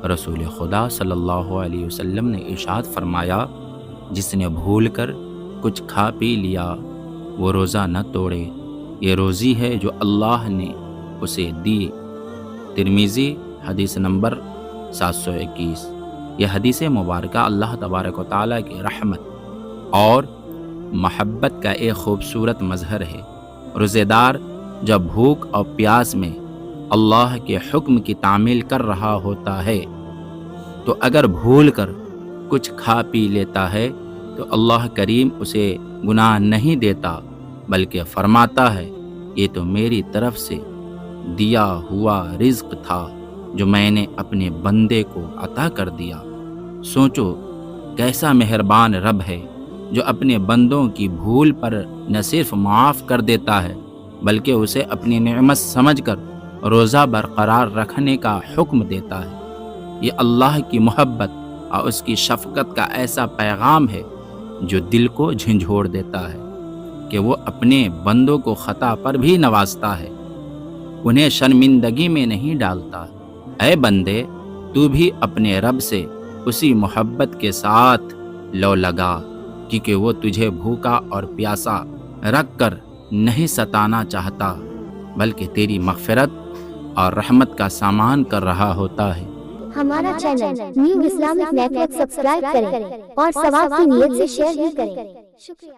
رسول خدا صلی اللہ علیہ وسلم نے ارشاد فرمایا، جس نے بھول کر کچھ کھا پی لیا وہ روزہ نہ توڑے، یہ روزی ہے جو اللہ نے اسے دی۔ ترمذی حدیث نمبر 721۔ یہ حدیث مبارکہ اللہ تبارک و تعالیٰ کی رحمت اور محبت کا ایک خوبصورت مظہر ہے۔ روزہ دار جب بھوک اور پیاس میں اللہ کے حکم کی تعمیل کر رہا ہوتا ہے تو اگر بھول کر کچھ کھا پی لیتا ہے تو اللہ کریم اسے گناہ نہیں دیتا، بلکہ فرماتا ہے یہ تو میری طرف سے دیا ہوا رزق تھا جو میں نے اپنے بندے کو عطا کر دیا۔ سوچو کیسا مہربان رب ہے جو اپنے بندوں کی بھول پر نہ صرف معاف کر دیتا ہے بلکہ اسے اپنی نعمت سمجھ کر روزہ برقرار رکھنے کا حکم دیتا ہے۔ یہ اللہ کی محبت اور اس کی شفقت کا ایسا پیغام ہے جو دل کو جھنجھوڑ دیتا ہے کہ وہ اپنے بندوں کو خطا پر بھی نوازتا ہے، انہیں شرمندگی میں نہیں ڈالتا۔ اے بندے، تو بھی اپنے رب سے اسی محبت کے ساتھ لو لگا، کیونکہ وہ تجھے بھوکا اور پیاسا رکھ کر نہیں ستانا چاہتا بلکہ تیری مغفرت اور رحمت کا سامان کر رہا ہوتا ہے۔ ہمارا channel new Islamic network subscribe کریں اور ثواب کی نیت سے شیئر بھی کریں۔ شکریہ۔